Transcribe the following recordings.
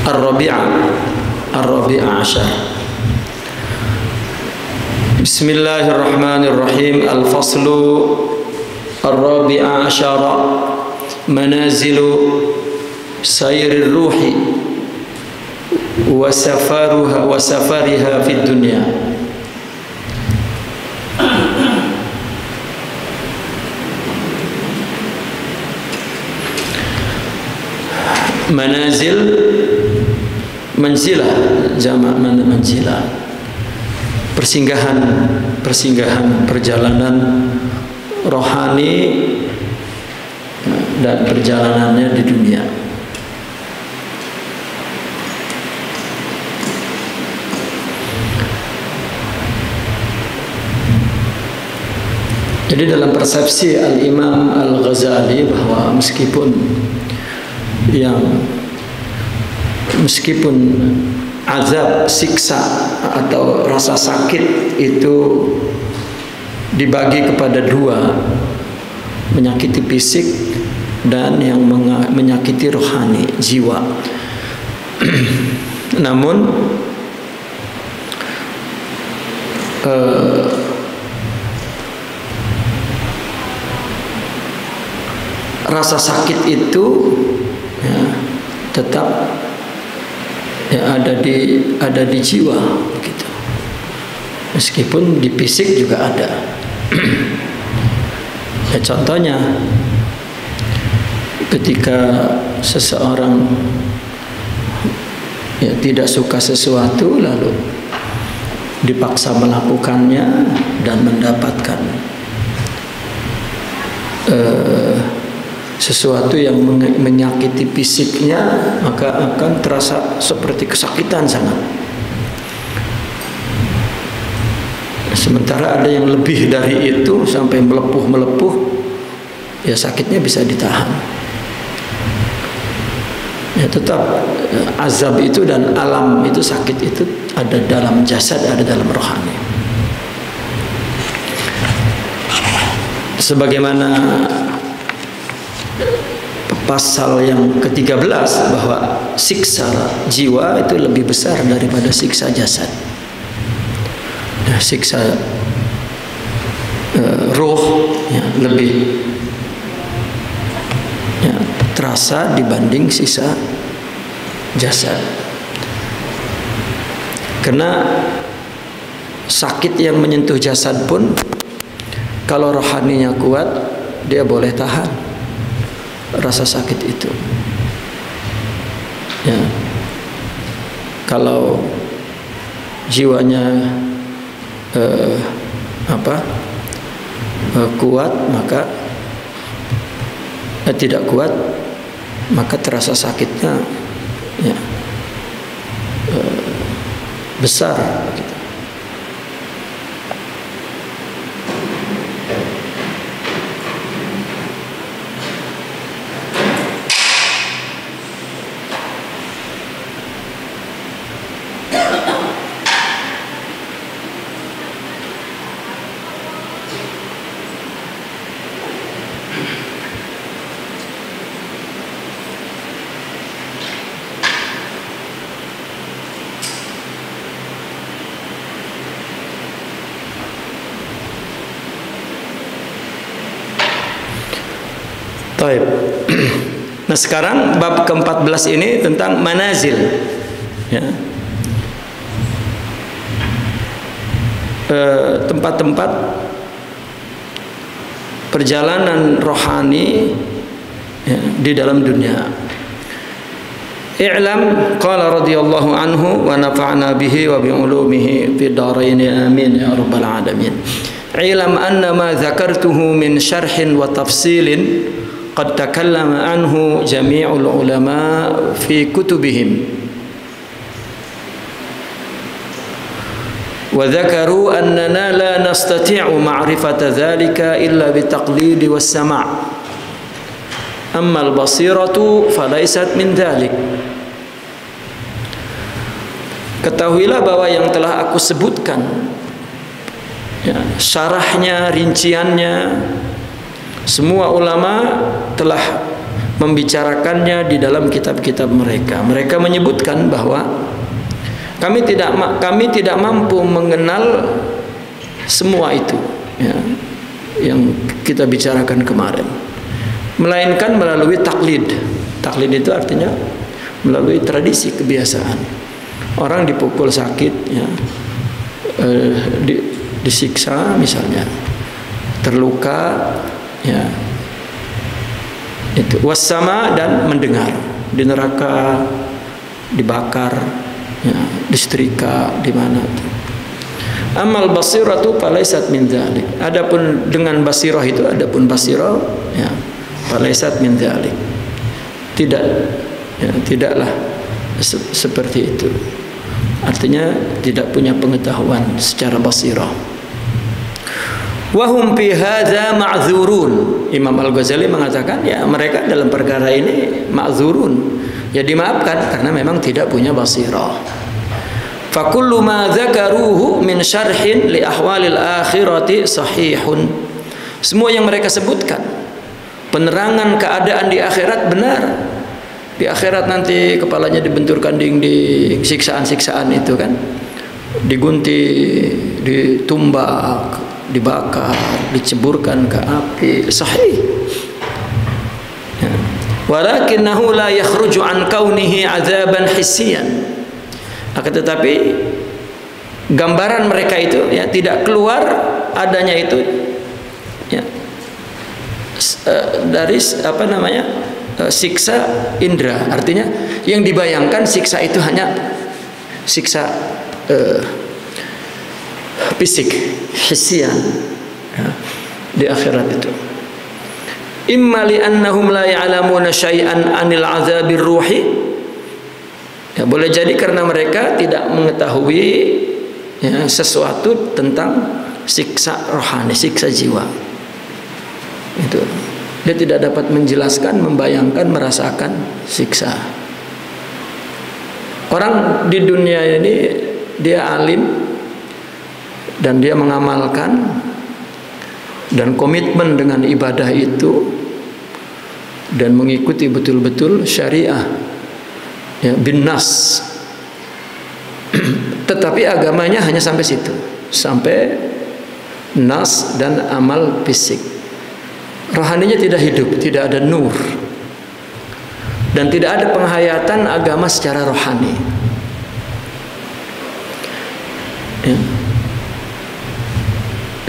Ar-Rabi'a Ashar. Bismillahirrahmanirrahim. Al-faslu Ar-Rabi'a Ashara, manazilu sayrir ruhi wa safariha fid dunya. Manazil, manzilah, jamak manzilah, persinggahan perjalanan rohani dan perjalanannya di dunia. Jadi dalam persepsi Al-Imam Al-Ghazali bahwa meskipun azab, siksa atau rasa sakit itu dibagi kepada dua, menyakiti fisik dan yang menyakiti rohani, jiwa. Namun rasa sakit itu tetap ada di jiwa gitu. Meskipun di fisik juga ada. Contohnya ketika seseorang tidak suka sesuatu lalu dipaksa melakukannya dan mendapatkan sesuatu yang menyakiti fisiknya, maka akan terasa seperti kesakitan sangat. Sementara ada yang lebih dari itu sampai melepuh, ya sakitnya bisa ditahan. Ya tetap azab itu dan alam itu, sakit itu ada dalam jasad, ada dalam rohani. Sebagaimana pasal yang ke-13 bahwa siksa jiwa itu lebih besar daripada siksa jasad. Siksa roh lebih terasa dibanding sisa jasad. Karena sakit yang menyentuh jasad pun kalau rohaninya kuat, dia boleh tahan rasa sakit itu. Kalau jiwanya kuat, maka tidak kuat, maka terasa sakitnya besar gitu. Taib. Nah sekarang bab ke-14 ini tentang manazil, tempat-tempat perjalanan rohani di dalam dunia. I'lam qala radhiyallahu anhu wa nafa'na bihi wa bi ulumihi fid dharain amin ya rabbal alamin. I'lam anna ma dzakartuhu min syarhin wa tafsilin qad takallama anhu jami'ul ulama fi kutubihim wa dzakaru annana la nastati'u ma'rifata dzalika illa bitaqlid was sama', amma al-basiratu falaysat min dzalik. Ketahuilah bahwa yang telah aku sebutkan syarahnya, rinciannya, semua ulama telah membicarakannya di dalam kitab-kitab mereka. Mereka menyebutkan bahwa kami tidak mampu mengenal semua itu, ya, yang kita bicarakan kemarin, melainkan melalui taklid. Taklid itu artinya melalui tradisi, kebiasaan. Orang dipukul sakit, ya, disiksa misalnya, terluka, ya, itu wassama, dan mendengar di neraka, dibakar, ya, disetrika, di mana. Amal basiratu falaisat min dzalik. Adapun dengan basirah itu, adapun basirah, ya, falaisat min dzalik. Tidak, ya, tidaklah seperti itu. Artinya tidak punya pengetahuan secara basirah. Wahum fi hadza ma'dzurun. Imam Al-Ghazali mengatakan, ya, mereka dalam perkara ini ma'dzurun, ya, dimaafkan karena memang tidak punya basirah. Fa kullu ma dzakaruhu min syarhin li ahwalil akhirati sahihun. Semua yang mereka sebutkan penerangan keadaan di akhirat benar. Di akhirat nanti kepalanya dibenturkan dinding, siksaan-siksaan itu kan, digunting, ditumbak, dibakar, diceburkan ke api, sahih. Ya. Walakinahu la yakhruju an kaunihi azaban hissiyan. Akan tetapi gambaran mereka itu, ya, tidak keluar adanya itu, ya, dari apa namanya, siksa indera. Artinya yang dibayangkan siksa itu hanya siksa fisik, hissian, ya, di akhirat itu. Imma li annahum la ya'lamuna syai'an 'anil 'adzabir ruhi. Ya, boleh jadi karena mereka tidak mengetahui, ya, sesuatu tentang siksa rohani, siksa jiwa. Itu. Dia tidak dapat menjelaskan, membayangkan, merasakan siksa. Orang di dunia ini dia alim dan dia mengamalkan dan komitmen dengan ibadah itu dan mengikuti betul-betul syariah, ya, bin nas. Tetapi agamanya hanya sampai situ, sampai nas dan amal fisik. Rohaninya tidak hidup, tidak ada nur, dan tidak ada penghayatan agama secara rohani. Ya.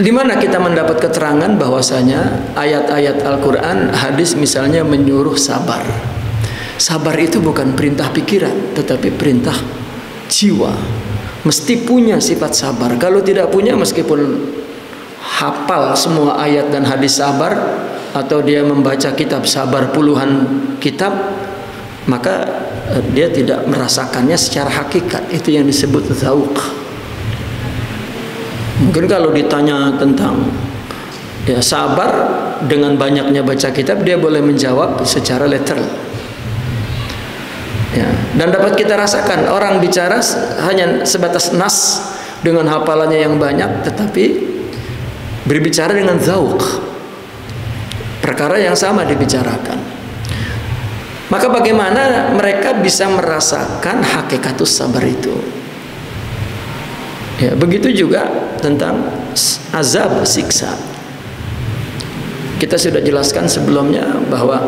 Di mana kita mendapat keterangan bahwasanya ayat-ayat Al-Quran, hadis misalnya menyuruh sabar. Sabar itu bukan perintah pikiran, tetapi perintah jiwa. Mesti punya sifat sabar. Kalau tidak punya, meskipun hafal semua ayat dan hadis sabar, atau dia membaca kitab sabar puluhan kitab, maka dia tidak merasakannya secara hakikat. Itu yang disebut dzauq. Mungkin kalau ditanya tentang, ya, sabar dengan banyaknya baca kitab, dia boleh menjawab secara literal, ya. Dan dapat kita rasakan orang bicara hanya sebatas nas dengan hafalannya yang banyak, tetapi berbicara dengan dzauq, perkara yang sama dibicarakan. Maka bagaimana mereka bisa merasakan hakikatus sabar itu? Ya, begitu juga tentang azab, siksa. Kita sudah jelaskan sebelumnya bahwa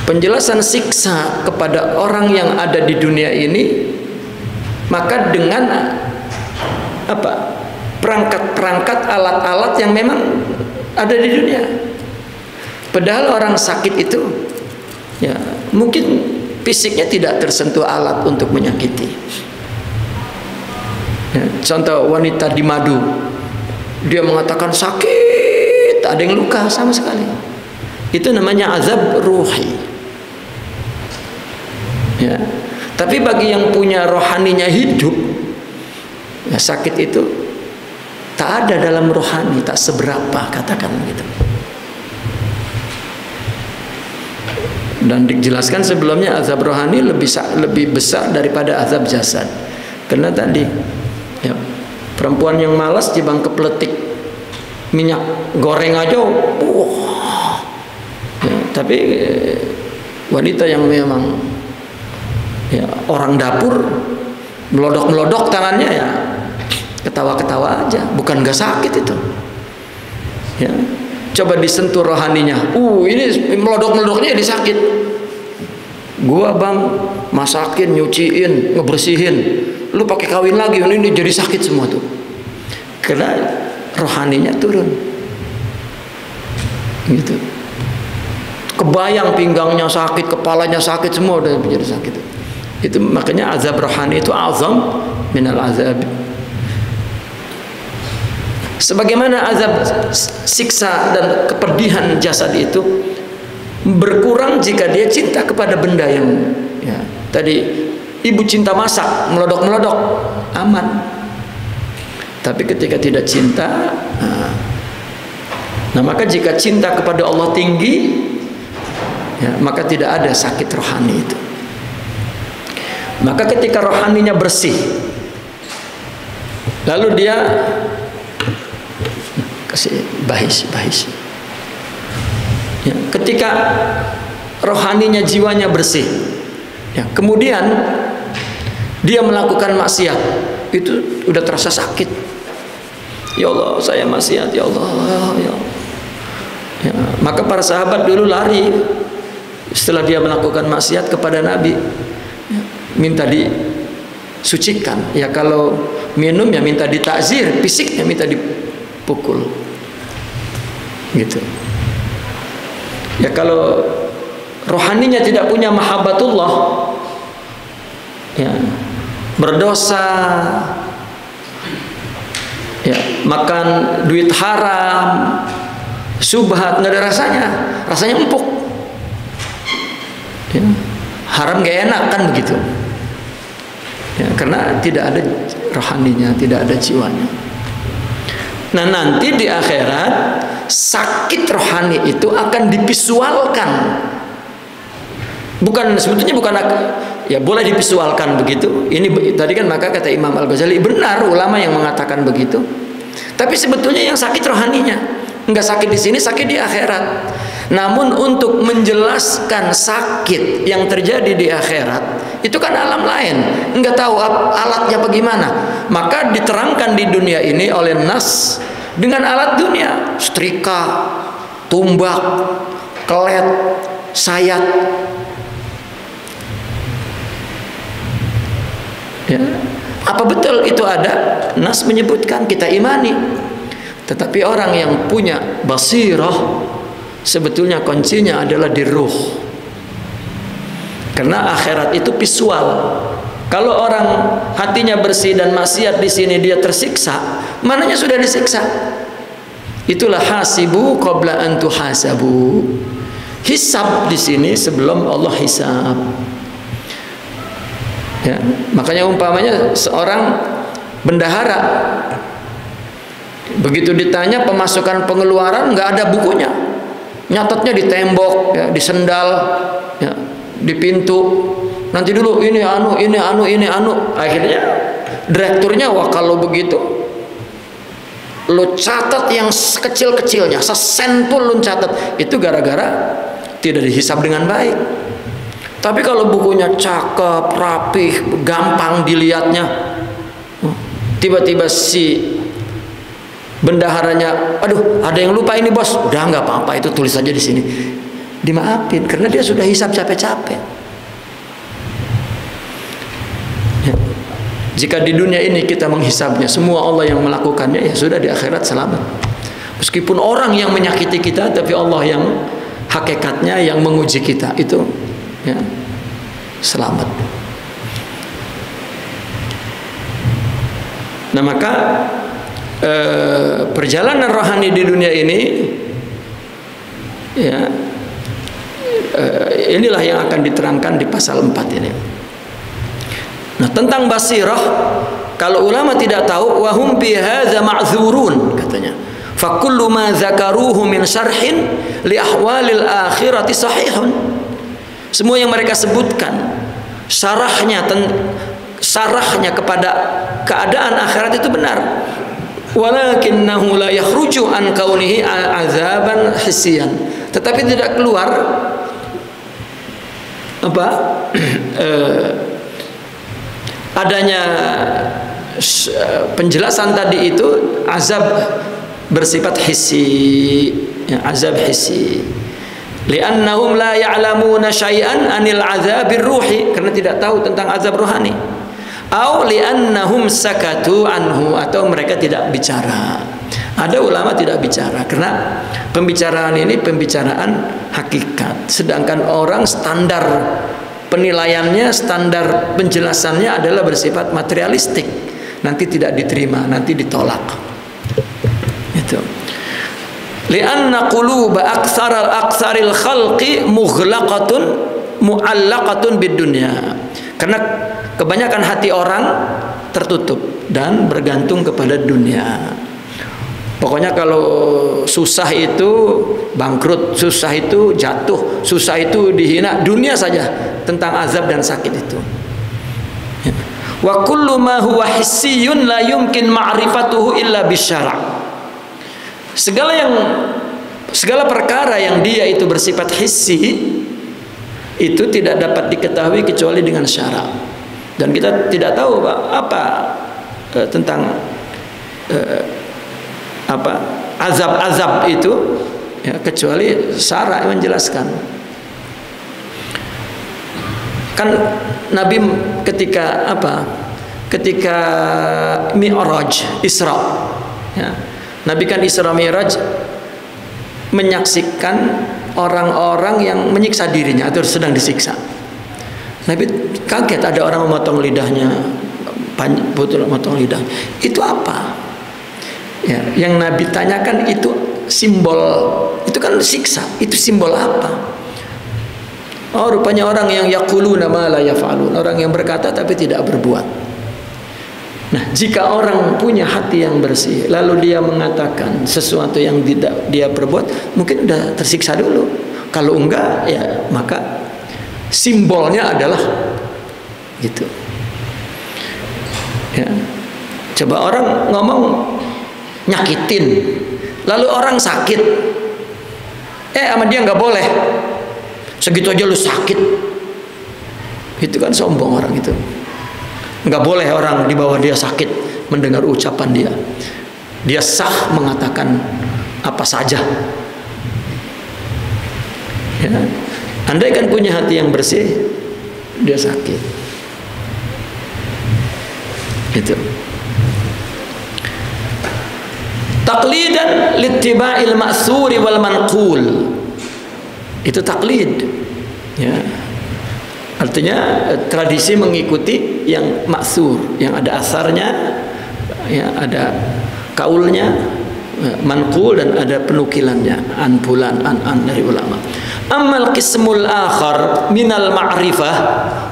penjelasan siksa kepada orang yang ada di dunia ini, maka dengan apa? Perangkat-perangkat, alat-alat yang memang ada di dunia. Padahal orang sakit itu, ya, mungkin fisiknya tidak tersentuh alat untuk menyakiti. Ya, contoh wanita di madu, dia mengatakan sakit, ada yang luka sama sekali. Itu namanya azab ruhi. Ya. Tapi bagi yang punya rohaninya hidup, ya, sakit itu tak ada dalam rohani, tak seberapa, katakan gitu. Dan dijelaskan sebelumnya azab rohani lebih besar daripada azab jasad. Karena tadi, ya, perempuan yang malas dibang kepletik minyak goreng aja, ya, tapi wanita yang memang ya orang dapur, melodok-melodok tangannya ya ketawa-ketawa aja, bukan nggak sakit itu. Ya, coba disentuh rohaninya, ini melodok-melodoknya jadi sakit. Gua bang masakin, nyuciin, ngebersihin, lu pakai kawin lagi, ini jadi sakit semua tuh, karena rohaninya turun. Gitu. Kebayang pinggangnya sakit, kepalanya sakit, semua udah menjadi sakit. Itu makanya azab rohani itu azam minal azab. Sebagaimana azab siksa dan kepedihan jasad itu berkurang jika dia cinta kepada benda yang ya, tadi ibu cinta masak, melodok-melodok, aman. Tapi ketika tidak cinta, nah maka jika cinta kepada Allah tinggi, ya, maka tidak ada sakit rohani itu. Maka ketika rohaninya bersih, lalu dia kasih bahis. Ya, ketika rohaninya, jiwanya bersih, ya, kemudian dia melakukan maksiat, itu udah terasa sakit. Ya Allah, saya maksiat, ya Allah, ya Allah. Ya, maka para sahabat dulu lari setelah dia melakukan maksiat kepada Nabi, ya, minta disucikan. Ya kalau minum ya minta ditakzir, fisiknya minta dipukul. Gitu. Ya kalau rohaninya tidak punya mahabbatullah, ya, berdosa, ya, makan duit haram, subhat, nggak ada rasanya, rasanya empuk. Ya, haram gak enak kan begitu. Ya, karena tidak ada rohaninya, tidak ada jiwanya. Nah nanti di akhirat sakit rohani itu akan divisualkan. Bukan, sebetulnya bukan, ya boleh divisualkan begitu. Ini tadi kan maka kata Imam Al-Ghazali, benar ulama yang mengatakan begitu. Tapi sebetulnya yang sakit rohaninya, enggak sakit di sini, sakit di akhirat. Namun untuk menjelaskan sakit yang terjadi di akhirat, itu kan alam lain, enggak tahu alatnya bagaimana. Maka diterangkan di dunia ini oleh nas dengan alat dunia, setrika, tumbak, kelet, sayat. Ya. Apa betul itu ada? Nas menyebutkan, kita imani. Tetapi orang yang punya basirah, sebetulnya kuncinya adalah di ruh. Karena akhirat itu visual. Kalau orang hatinya bersih dan maksiat di sini dia tersiksa, mananya sudah disiksa. Itulah hasibu qabla an tuhasabu. Hisab di sini sebelum Allah hisab. Ya, makanya umpamanya seorang bendahara, begitu ditanya pemasukan pengeluaran nggak ada bukunya, nyatetnya di tembok, ya, di sendal, ya, di pintu. Nanti dulu ini anu. Akhirnya direkturnya, wah kalau begitu lo catat yang sekecil-kecilnya, sesen pun lo catat. Itu gara-gara tidak dihisab dengan baik. Tapi kalau bukunya cakep, rapih, gampang dilihatnya, tiba-tiba si bendaharanya, aduh ada yang lupa ini bos, udah nggak apa-apa, itu tulis aja di sini, dimaafin karena dia sudah hisab capek-capek. Ya. Jika di dunia ini kita menghisabnya, semua Allah yang melakukannya, ya sudah di akhirat selamat. Meskipun orang yang menyakiti kita, tapi Allah yang hakikatnya yang menguji kita itu, ya, selamat. Nah maka perjalanan rohani di dunia ini, ya, inilah yang akan diterangkan di pasal 4 ini. Nah tentang basirah, kalau ulama tidak tahu, wahum bi hadza ma'dzurun, katanya. Fa kullu ma dzakaruhu min syarhin li ahwalil akhirati sahihun. Semua yang mereka sebutkan syarahnya kepada keadaan akhirat itu benar. Walakinnahu la yakhruju an kaunihi azaban hissiyan. Tetapi tidak keluar apa adanya penjelasan tadi itu azab bersifat hissi, ya, azab hissi. Li'annahum la ya'lamuna syai'an 'anil 'adzabir ruhi, karena tidak tahu tentang azab rohani. Au li'annahum sakatu anhu, atau mereka tidak bicara. Ada ulama tidak bicara karena pembicaraan ini pembicaraan hakikat, sedangkan orang standar penilaiannya, standar penjelasannya adalah bersifat materialistik. Nanti tidak diterima, nanti ditolak. Itu. Li'anna quluba aktsaril khalqi mughlaqatun mu'allaqatun bidunya. Karena kebanyakan hati orang tertutup dan bergantung kepada dunia. Pokoknya kalau susah itu bangkrut, susah itu jatuh, susah itu dihina, dunia saja tentang azab dan sakit itu. Wa kullu ma huwa hissiyun la yumkin ma'rifatuhu illa bisyara'. Segala perkara yang dia itu bersifat hissi itu tidak dapat diketahui kecuali dengan syarak. Dan kita tidak tahu apa tentang apa azab-azab itu, ya, kecuali syarak yang menjelaskan. Kan Nabi ketika Mi'raj, Isra, ya, Nabi kan Isra Mi'raj menyaksikan orang-orang yang menyiksa dirinya atau sedang disiksa. Nabi kaget ada orang memotong lidahnya, betul memotong lidah. Itu apa? Ya, yang Nabi tanyakan itu simbol, itu kan siksa. Itu simbol apa? Oh, rupanya orang yang yaquluna ma la yaf'alun, orang yang berkata tapi tidak berbuat. Nah, jika orang punya hati yang bersih, lalu dia mengatakan sesuatu yang tidak dia perbuat, mungkin sudah tersiksa dulu. Kalau enggak, ya maka simbolnya adalah gitu. Ya. Coba orang ngomong nyakitin, lalu orang sakit, sama dia nggak boleh. Segitu aja lu sakit, itu kan sombong orang itu. Nggak boleh orang di bawah dia sakit mendengar ucapan dia. Dia sah mengatakan apa saja. Ya. Andai kan punya hati yang bersih, dia sakit. Itu. Taqlidan littiba'il ma'tsuri wal manqul. Itu taklid. Ya. Artinya tradisi mengikuti yang maksur, yang ada asarnya, ya, ada kaulnya, manqul, dan ada penukilannya, anpulan, an dari ulama. Amal qismul akhar minal ma'rifah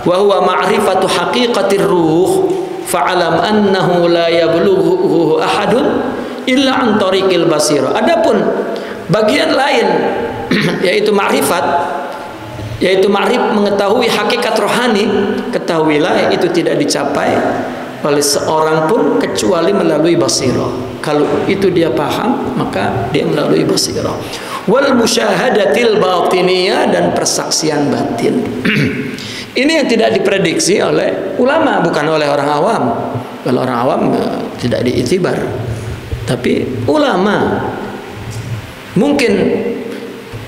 wa huwa ma'rifatu haqiqatir ruh fa'alam annahu la yablughu ahadun illa an tariqil basira. Adapun bagian lain yaitu ma'rifat, yaitu mengetahui hakikat rohani, ketahuilah itu tidak dicapai oleh seorang pun kecuali melalui basirah. Kalau itu dia paham, maka dia melalui basirah. Wal musyahadatil batiniyah, dan persaksian batin. Ini yang tidak diprediksi oleh ulama, bukan oleh orang awam. Kalau orang awam tidak diiktibar, tapi ulama mungkin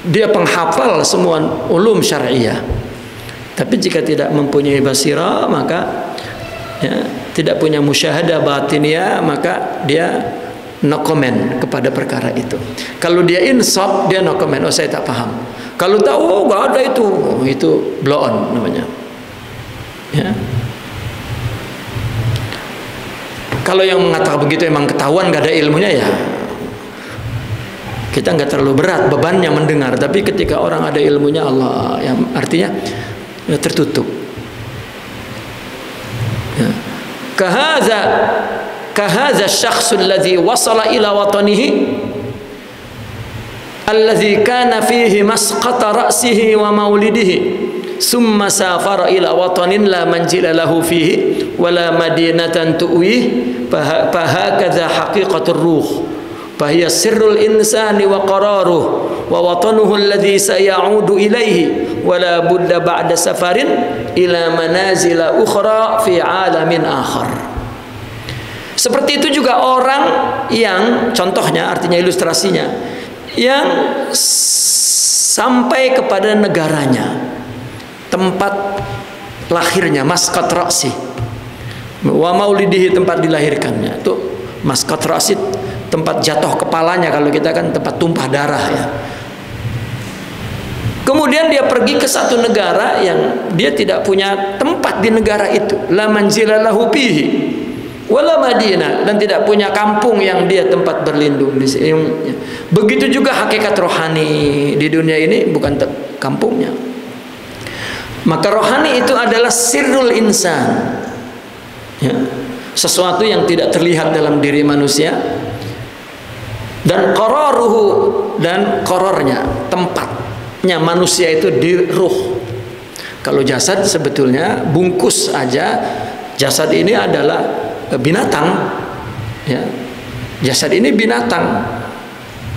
dia penghafal semua ulum syariah, tapi jika tidak mempunyai basirah, maka ya, tidak punya musyahadah batiniyah, maka dia no comment kepada perkara itu. Kalau dia insaf, dia no comment. Oh, saya tak paham. Kalau tahu, oh, nggak ada itu, itu blow on namanya. Ya. Kalau yang mengatakan begitu emang ketahuan nggak ada ilmunya, ya kita nggak terlalu berat bebannya mendengar. Tapi ketika orang ada ilmunya, Allah, yang artinya ya, tertutup. Ya. Kahadza syakhsul ladzi wasala ila watanihi alladzi kana fihi masqata ra'sihi wa maulidihi summa safara ila watanin la manzila lahu fihi wala madinatan tu'wih fahakadza haqiqatur ruh fahiya sirrul insani wa qararuh wa wa watanuhu alladhi sayaudu ilaihi wa la budda ba'da safarin ila manazila ukhra fi alamin akhar. Seperti itu juga orang yang, contohnya artinya ilustrasinya, yang sampai kepada negaranya, tempat lahirnya, masqat ra'si, wa maulidihi, tempat dilahirkannya. Itu masqat ra'si, tempat jatuh kepalanya, kalau kita kan tempat tumpah darah ya. Kemudian dia pergi ke satu negara yang dia tidak punya tempat di negara itu, la manzila lahu fihi wala madinah, dan tidak punya kampung yang dia tempat berlindung di sini. Begitu juga hakikat rohani di dunia ini bukan kampungnya. Maka rohani itu adalah sirrul insan, ya, sesuatu yang tidak terlihat dalam diri manusia, dan qararuhu, dan qararnya, tempatnya manusia itu di ruh. Kalau jasad sebetulnya bungkus aja, jasad ini adalah binatang, ya. Jasad ini binatang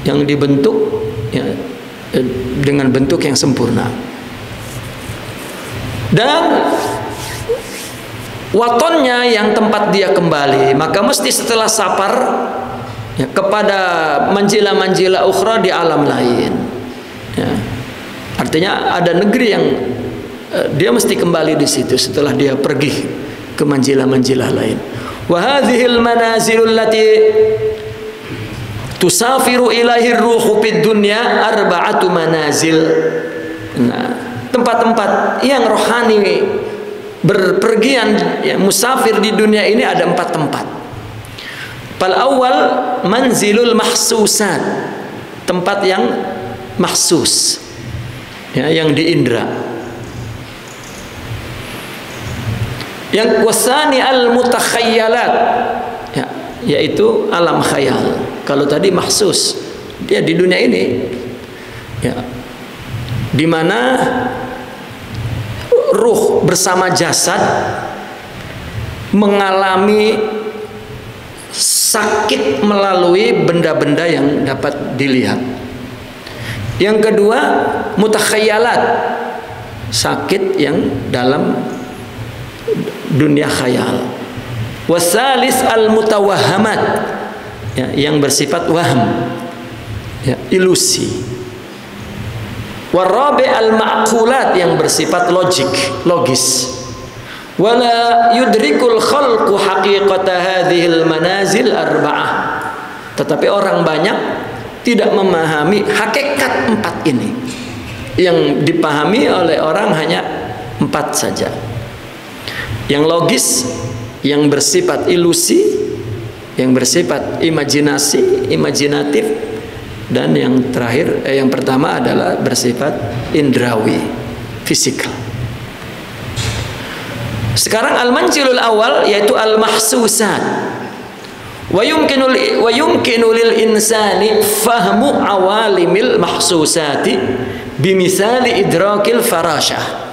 yang dibentuk, ya, dengan bentuk yang sempurna. Dan watonnya yang tempat dia kembali, maka mesti setelah safar, ya, kepada manjila-manjila ukhra di alam lain, ya. Artinya ada negeri yang dia mesti kembali di situ setelah dia pergi ke manjilah-manjilah lain. Wa hadhil manazilul lati tusafiru ilaihi ruhu fid dunya arba'atu manazil. Nah, tempat-tempat yang rohani berpergian, ya, musafir di dunia ini ada 4 tempat. Fal awal manzilul mahsusat, tempat yang mahsus, ya, yang diindra. Yang wasani al mutakhayyalat, ya, yaitu alam khayal. Kalau tadi mahsus, dia di dunia ini, ya, di mana ruh bersama jasad mengalami sakit melalui benda-benda yang dapat dilihat. Yang kedua mutakhayyalat, sakit yang dalam dunia khayal. Wasalis al mutawahhamat, ya, yang bersifat waham, ya, ilusi. Warabi al ma'qulat, yang bersifat logis. Wala yudrikul khalqu haqiqata hadhil manazil arba'ah. Tetapi orang banyak tidak memahami hakikat 4 ini. Yang dipahami oleh orang hanya 4 saja. Yang logis, yang bersifat ilusi, yang bersifat imajinatif, dan yang terakhir, yang pertama adalah bersifat indrawi, fisikal. Sekarang al-manzilul awal yaitu al-mahsusat. Wa yumkinu lil insani fahmu awalimil mahsusati bimisali idrakil farashah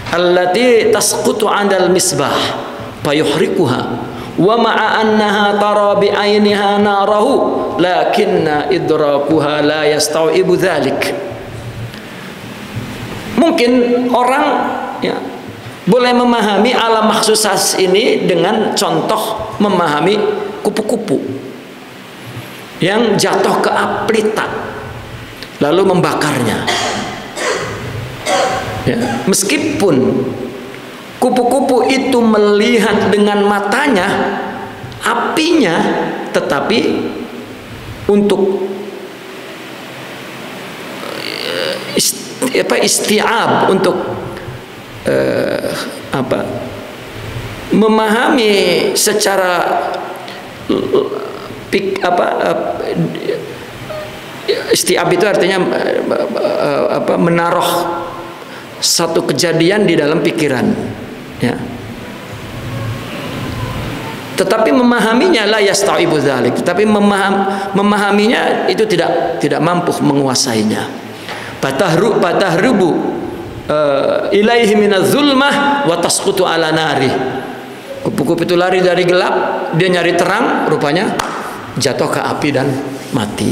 allati tasqutu 'andal misbah fayuhrikuha wa ma'a annaha tara bi 'ainiha narahu lakinna idrakuha la yastau'ibu dzalik. Mungkin orang, ya, boleh memahami alam mahsusas ini dengan contoh memahami kupu-kupu yang jatuh ke pelita lalu membakarnya. Ya, meskipun kupu-kupu itu melihat dengan matanya apinya, tetapi untuk isti'ab, untuk memahami secara isti'ab itu artinya menaruh satu kejadian di dalam pikiran, ya. Tetapi memahaminya la yastaibu dzalik, tetapi memahaminya itu tidak mampu menguasainya. Patahrubu ilaihi minaz zulmah wa tasqutu ala nari. Kupu-kupu itu lari dari gelap, dia nyari terang, rupanya jatuh ke api dan mati.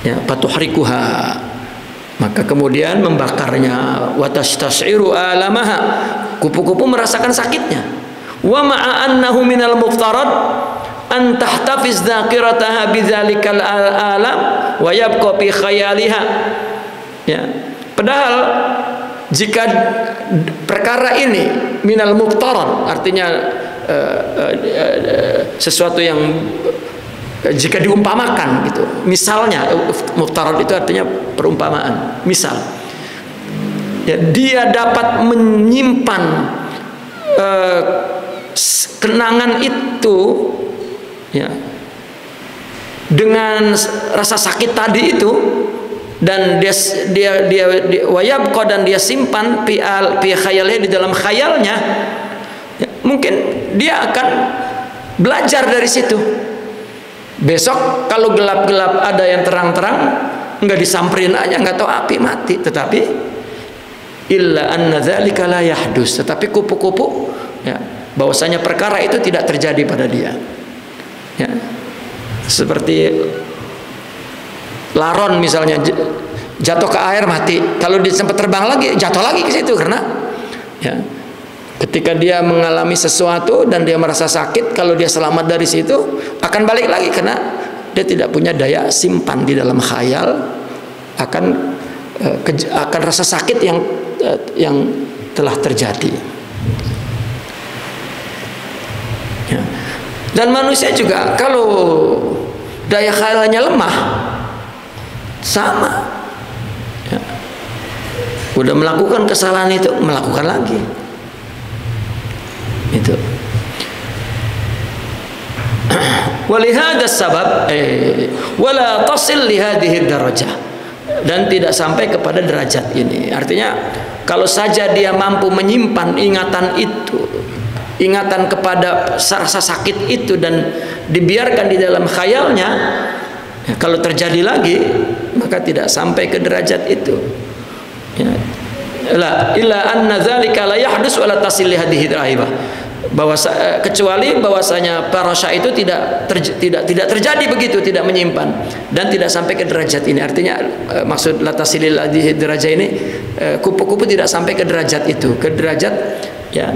ya, fatuhrikuha, maka kemudian membakarnya, wa tastas'iru alamaha, kupu-kupu merasakan sakitnya. Wa ma'a annahu minal muftarad an tahtafiz dzakirataha bidzalikal alam wa yabqa fi khayaliha. Ya, padahal jika perkara ini minal muftarad, artinya sesuatu yang jika diumpamakan gitu, misalnya muftarad itu artinya perumpamaan, misal ya, dia dapat menyimpan kenangan itu ya, dengan rasa sakit tadi itu, dan dia wayabqa, dan dia simpan fi khayalnya, di dalam khayalnya ya, mungkin dia akan belajar dari situ. Besok kalau gelap-gelap ada yang terang-terang, nggak disamperin aja, nggak tahu api mati. Tetapi illa anna dzalika la yahdus, tetapi kupu-kupu ya, bahwasanya perkara itu tidak terjadi pada dia. Ya. Seperti laron misalnya, jatuh ke air mati, kalau dia sempat terbang lagi jatuh lagi ke situ, karena ya, ketika dia mengalami sesuatu dan dia merasa sakit, kalau dia selamat dari situ akan balik lagi, karena dia tidak punya daya simpan di dalam khayal akan rasa sakit yang telah terjadi. Ya. Dan manusia juga kalau daya khayalnya lemah, sama ya, udah melakukan kesalahan itu melakukan lagi itu. Walihada sabab wala tasil lihadihi darajah, dan tidak sampai kepada derajat ini. Artinya kalau saja dia mampu menyimpan ingatan itu, ingatan kepada rasa sakit itu, dan dibiarkan di dalam khayalnya, ya, kalau terjadi lagi maka tidak sampai ke derajat itu. Ya. Illa anna dzalika la yahdus wa la tasil li hadhihi raibah. Kecuali bahwasanya parasya itu tidak terjadi begitu, tidak menyimpan dan tidak sampai ke derajat ini. Artinya maksud la tasil li hadhihi derajah ini, kupu-kupu tidak sampai ke derajat itu, ke derajat ya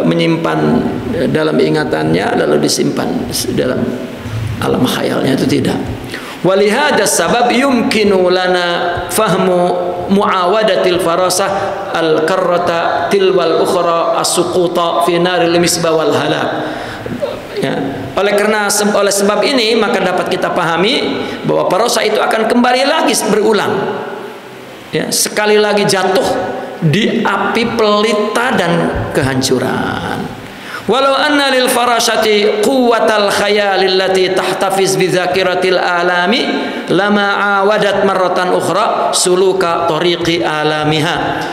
menyimpan dalam ingatannya lalu disimpan dalam alam khayalnya, itu tidak. Walihada sabab yumkinu lana fahmu muawadatil farasah al-karrata tilwal ukhra as-suquta fi naril misbah wal halak. Ya. Oleh sebab ini maka dapat kita pahami bahwa farasah itu akan kembali lagi berulang. Ya, sekali lagi jatuh di api pelita dan kehancuran. Walau anna lil farasati quwwatal khayal allati tahtafiz bi dzakiratil alami lama awadat marratan ukhra suluka tariqi alamiha.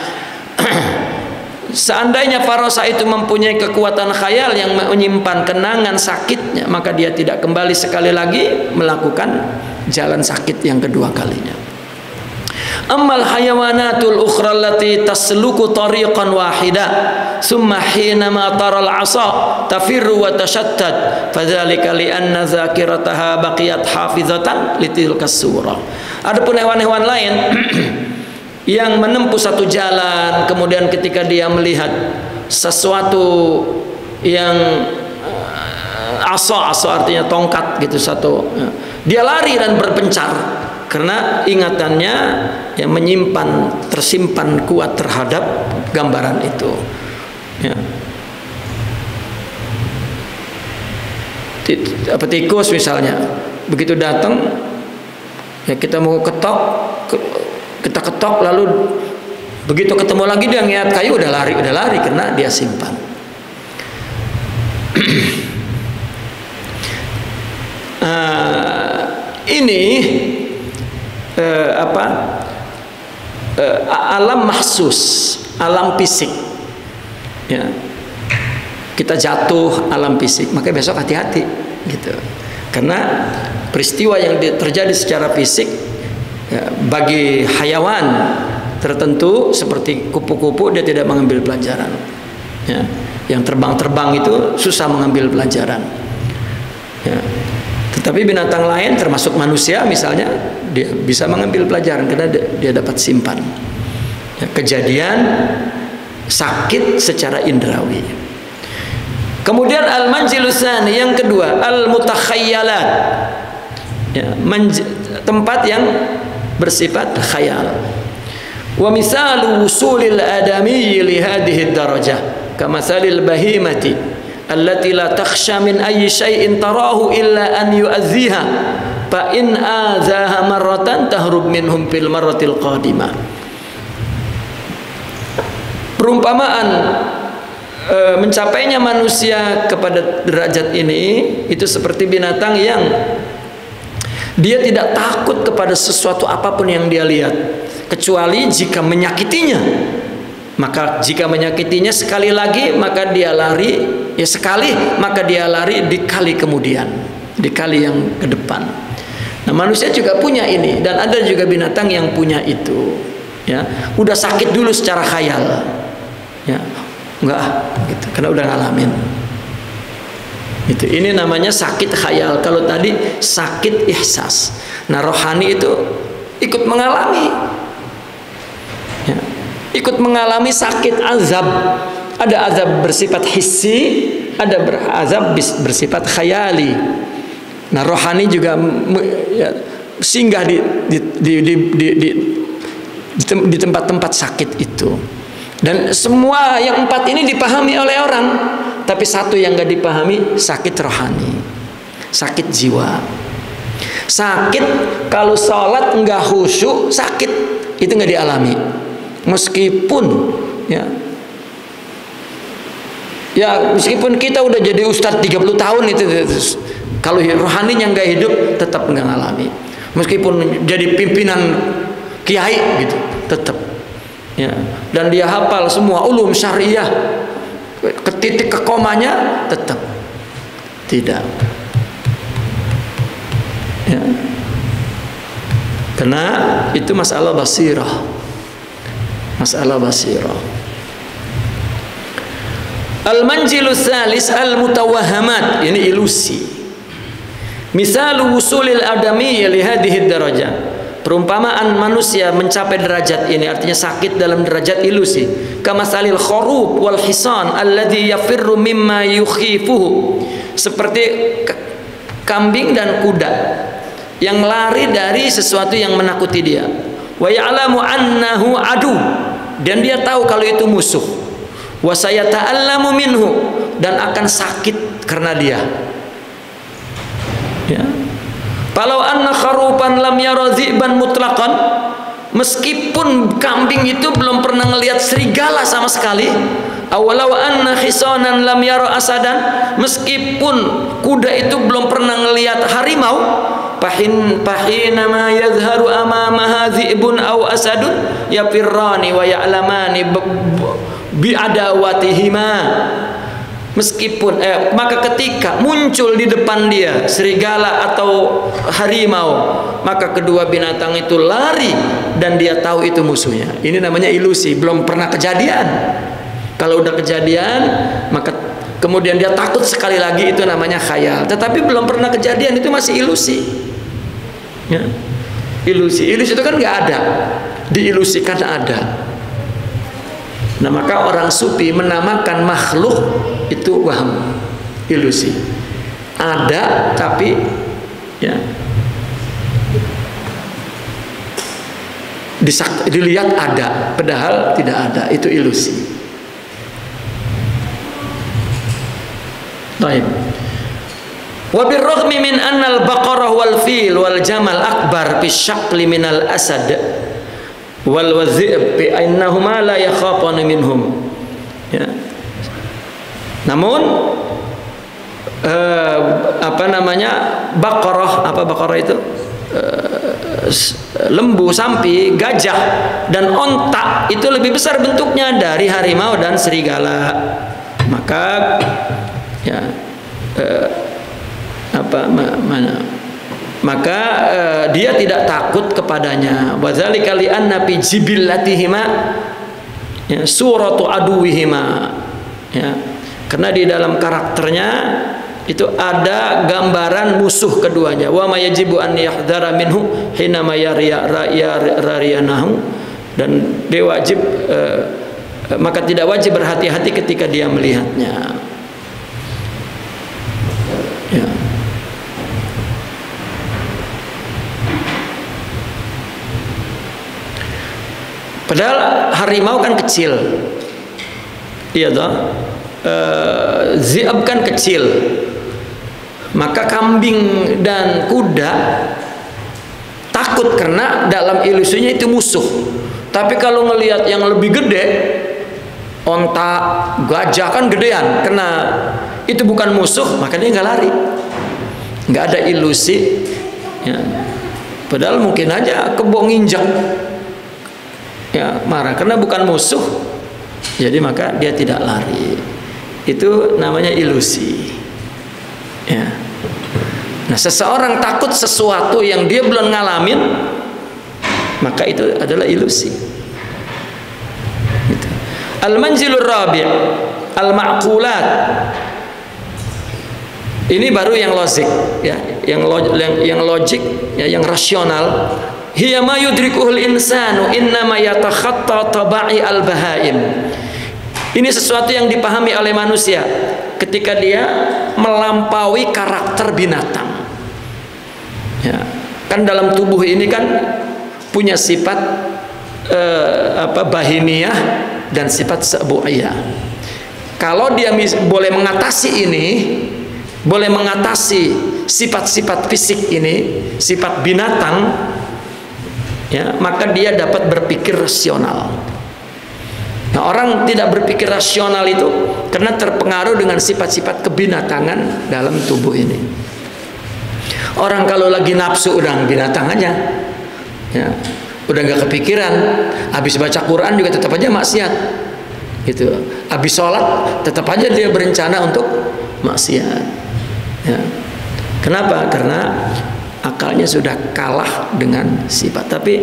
Seandainya farasa itu mempunyai kekuatan khayal yang menyimpan kenangan sakitnya, maka dia tidak kembali sekali lagi melakukan jalan sakit yang kedua kalinya. Ammal hayawanatul ukhra allati tasluku tariqan wahida thumma hinama taral asa tafirru wa tashattad fadzalika li anna dzakirataha baqiyat hafizatan litilkas surah. Adapun hewan-hewan lain yang menempuh satu jalan, kemudian ketika dia melihat sesuatu yang asa artinya tongkat gitu, dia lari dan berpencar karena ingatannya yang menyimpan, tersimpan kuat terhadap gambaran itu. Ya. Tikus misalnya, begitu datang, ya kita mau ketok, kita ketok, lalu begitu ketemu lagi dia ngeliat kayu udah lari karena dia simpan. Ini alam mahsus, alam fisik. Ya. Kita jatuh alam fisik, maka besok hati-hati gitu. Karena peristiwa yang terjadi secara fisik ya, bagi hayawan tertentu seperti kupu-kupu dia tidak mengambil pelajaran. Ya. Yang terbang-terbang itu susah mengambil pelajaran. Ya. Tetapi binatang lain termasuk manusia misalnya, dia bisa mengambil pelajaran karena dia dapat simpan ya, kejadian sakit secara indrawi. Kemudian al-manzilus tsani, yang kedua al-mutakhayyalat ya, tempat yang bersifat khayal. Wa misalu wusulil adami li hadhihi darajah kamathalil bahimati allati la takhsha min ayyi syai'in tarahu illa an yu'azziha fa in azaha marratan tahrub minhum fil marratil qadimah. Perumpamaan mencapainya manusia kepada derajat ini itu seperti binatang yang dia tidak takut kepada sesuatu apapun yang dia lihat, kecuali jika menyakitinya. Maka jika menyakitinya sekali lagi, maka dia lari, ya sekali, maka dia lari di kali kemudian, di kali yang ke depan. Nah, manusia juga punya ini, dan ada juga binatang yang punya itu. Ya, udah sakit dulu secara khayal. Ya, enggak, gitu, karena udah ngalamin. Itu, ini namanya sakit khayal. Kalau tadi sakit ihsas. Nah, rohani itu ikut mengalami, ya, ikut mengalami sakit azab. Ada azab bersifat hissi, ada azab bersifat khayali. Nah, rohani juga ya, singgah di tempat-tempat sakit itu. Dan semua yang empat ini dipahami oleh orang, tapi satu yang gak dipahami, sakit rohani, sakit jiwa. Sakit kalau sholat nggak khusyuk, sakit itu nggak dialami. Meskipun ya meskipun kita udah jadi ustadz 30 tahun itu kalau rohaninya nggak hidup tetap nggak ngalami. Meskipun jadi pimpinan kiai gitu tetap. Ya, dan dia hafal semua ulum syariah ke titik ke komanya, tetap tidak. Ya. Karena itu masalah basirah. Masalah basirah. Al-manzilus tsalis al-mutawahhamat, ini ilusi. Misalu wusulil adami li hadhihi darajah. Perumpamaan manusia mencapai derajat ini artinya sakit dalam derajat ilusi. Kamasalil khurub wal hisan alladhi yafirru mimma yukhifuhu. Seperti kambing dan kuda yang lari dari sesuatu yang menakuti dia. Wa ya'lamu annahu adu, dan dia tahu kalau itu musuh. Wa sayata'allamu minhu, dan akan sakit karena dia. Ya. Falau anna kharupan lam yara dhi'ban mutlaqan, meskipun kambing itu belum pernah ngelihat serigala sama sekali. Awalau anna khisanan lam yara asadan, meskipun kuda itu belum pernah ngelihat harimau. Pahina ma yadhharu amamaha dhi'bun aw asadun yafirrani wa ya'lamani bi'adawatihima. Meskipun maka ketika muncul di depan dia serigala atau harimau, maka kedua binatang itu lari dan dia tahu itu musuhnya. Ini namanya ilusi, belum pernah kejadian. Kalau udah kejadian, maka kemudian dia takut sekali lagi, itu namanya khayal. Tetapi belum pernah kejadian, itu masih ilusi. Ya. Ilusi itu kan nggak ada, diilusikan ada. Nah, maka orang sufi menamakan makhluk itu waham, ilusi. Ada tapi ya dilihat ada, padahal tidak ada, itu ilusi. Baik. Wa birraghmi min anna al-baqarah wal fil wal jamal akbar fi syaqli min al-asad wal wadhi'b bi annahuma la yakhafuna minhum. Ya. Namun baqarah itu lembu, sapi, gajah dan onta itu lebih besar bentuknya dari harimau dan serigala. Maka ya dia tidak takut kepadanya. Wadzalika li anna fi jibillatihima ya suratu aduwihima, ya, karena di dalam karakternya itu ada gambaran musuh keduanya. Wa ma yajibu an yahdhara minhu hina ma yariyanahu, dan dia wajib maka tidak wajib berhati-hati ketika dia melihatnya. Ya. Padahal harimau kan kecil, iya toh. Zi'ab kan kecil, maka kambing dan kuda takut karena dalam ilusinya itu musuh. Tapi kalau ngelihat yang lebih gede, onta, gajah kan gedean, karena itu bukan musuh, maka dia nggak lari, nggak ada ilusi. Ya. Padahal mungkin aja kebo nginjak, ya marah karena bukan musuh, jadi maka dia tidak lari. Itu namanya ilusi. Ya. Nah, seseorang takut sesuatu yang dia belum ngalamin, maka itu adalah ilusi. Gitu. Al-manzilur rabi', al-ma'qulat. Ini baru yang logik, ya, yang logik, ya, yang rasional. Hiya ma yudrikuhul insanu innama yatakhatta tabai al-bahaim. Ini sesuatu yang dipahami oleh manusia ketika dia melampaui karakter binatang. Ya, kan dalam tubuh ini kan punya sifat bahimiyah dan sifat sabu'iyah. Kalau dia boleh mengatasi ini, boleh mengatasi sifat-sifat fisik ini, sifat binatang, ya, maka dia dapat berpikir rasional. Nah, orang tidak berpikir rasional itu karena terpengaruh dengan sifat-sifat kebinatangan dalam tubuh ini. Orang kalau lagi nafsu udah binatang aja, ya, udah nggak kepikiran. Habis baca Quran juga tetap aja maksiat, gitu. Habis sholat tetap aja dia berencana untuk maksiat. Ya. Kenapa? Karena akalnya sudah kalah dengan sifat. Tapi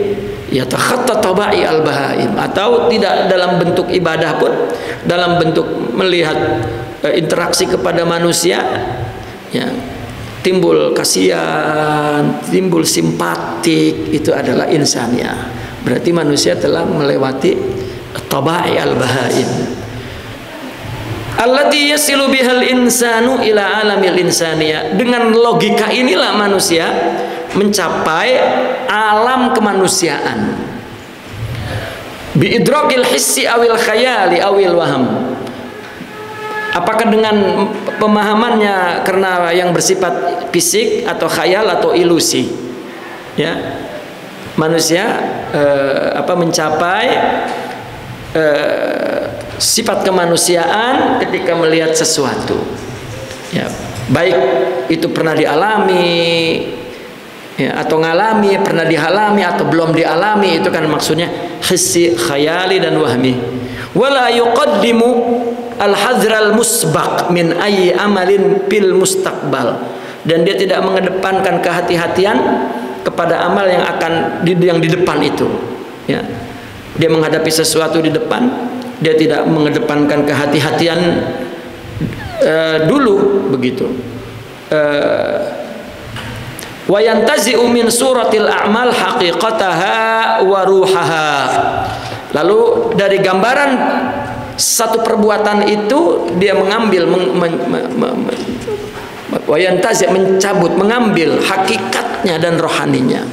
ya takhatta tabai al-bahaim, atau tidak dalam bentuk ibadah pun, dalam bentuk melihat interaksi kepada manusia, ya, timbul kasihan, timbul simpatik, itu adalah insaniyah. Berarti manusia telah melewati tabai al-bahaim. Allati yasilu bihal insanu ila alamil insaniyah. Dengan logika inilah manusia mencapai alam kemanusiaan. Bi idrakil hissi awil khayali awil waham. Apakah dengan pemahamannya karena yang bersifat fisik atau khayal atau ilusi, ya, manusia mencapai sifat kemanusiaan ketika melihat sesuatu, ya, baik itu pernah dialami, ya, atau ngalami, pernah dialami atau belum dialami, itu kan maksudnya hissi, khayali dan wahmi. Wala yuqaddimu al-hadzral musbaq min ayyi amalin fil mustaqbal, dan dia tidak mengedepankan kehati-hatian kepada amal yang akan yang di depan itu, ya. Dia menghadapi sesuatu di depan, dia tidak mengedepankan kehati-hatian dulu, begitu. Wa yantazi'u min suratil a'mal haqiqataha wa ruhaha. Lalu dari gambaran satu perbuatan itu dia mengambil wa yantazi', mencabut, mengambil hakikatnya dan rohaninya.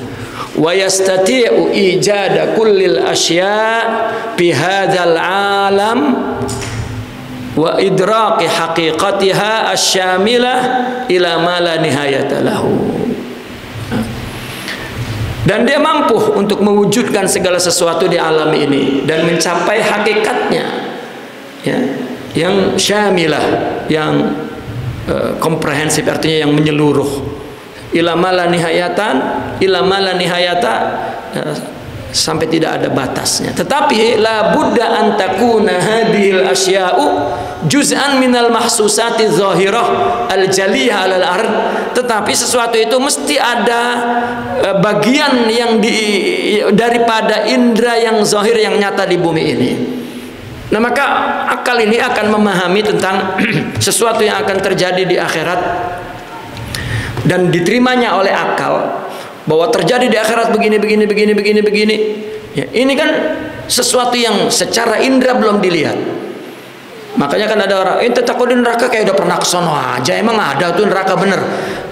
Wa yastati'u ijada kullil asya' bi hadzal alam wa idraki haqiqatiha asyamilah ila ma la nihayata lahu. Dan dia mampu untuk mewujudkan segala sesuatu di alam ini dan mencapai hakikatnya, ya, yang syamilah, yang komprehensif, artinya yang menyeluruh. Ila mala nihayatan, ila mala nihayata, sampai tidak ada batasnya. Tetapi la budda an takuna hadhil asya'u juz'an minal mahsusati zahirah al jaliyah alal ard. Tetapi sesuatu itu mesti ada bagian yang daripada indera yang zahir, yang nyata di bumi ini. Nah, maka akal ini akan memahami tentang sesuatu yang akan terjadi di akhirat dan diterimanya oleh akal bahwa terjadi di akhirat begini. Ya, ini kan sesuatu yang secara indera belum dilihat. Makanya kan ada orang, "Ente takut di neraka, kayak udah pernah kesono aja, emang ada tuh neraka bener."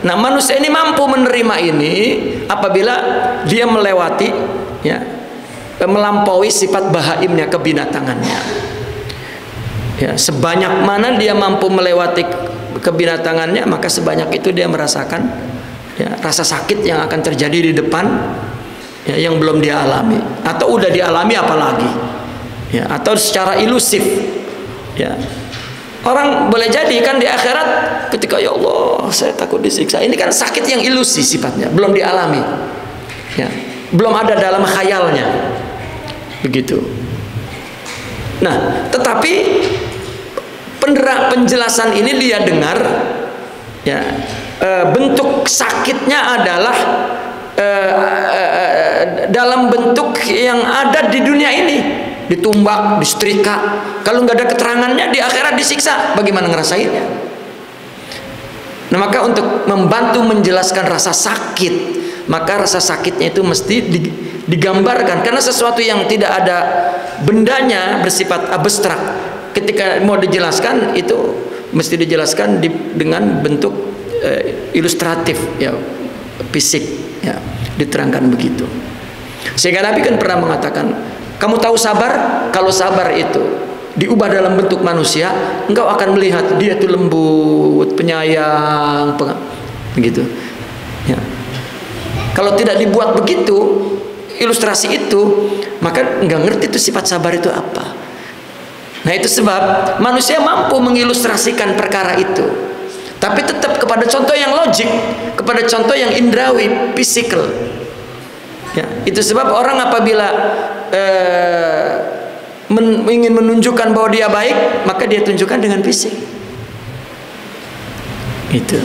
Nah, manusia ini mampu menerima ini apabila dia melewati, ya, melampaui sifat bahaimnya, kebinatangannya. Ya, sebanyak mana dia mampu melewati kebinatangannya, maka sebanyak itu dia merasakan, ya, rasa sakit yang akan terjadi di depan, ya, yang belum dia alami atau udah dialami apalagi, ya, atau secara ilusif. Ya, orang boleh jadi kan di akhirat ketika, "Ya Allah, saya takut disiksa." Ini kan sakit yang ilusi sifatnya, belum dialami, ya, belum ada dalam khayalnya, begitu. Nah, tetapi penjelasan ini dia dengar, ya, bentuk sakitnya adalah dalam bentuk yang ada di dunia ini. Ditumbak, disetrika. Kalau nggak ada keterangannya, di akhirat disiksa. Bagaimana ngerasainnya? Nah, maka untuk membantu menjelaskan rasa sakit, maka rasa sakitnya itu mesti digambarkan. Karena sesuatu yang tidak ada bendanya, bersifat abstrak, ketika mau dijelaskan itu mesti dijelaskan dengan bentuk ilustratif, ya, fisik, ya, diterangkan begitu. Sehingga Nabi kan pernah mengatakan, "Kamu tahu sabar? Kalau sabar itu diubah dalam bentuk manusia, engkau akan melihat dia itu lembut, penyayang, begitu." Ya. Kalau tidak dibuat begitu, ilustrasi itu, maka enggak ngerti itu sifat sabar itu apa. Nah, itu sebab manusia mampu mengilustrasikan perkara itu, tapi tetap kepada contoh yang logik, kepada contoh yang indrawi, physical. Ya, itu sebab orang apabila ingin menunjukkan bahwa dia baik, maka dia tunjukkan dengan fisik. Itu.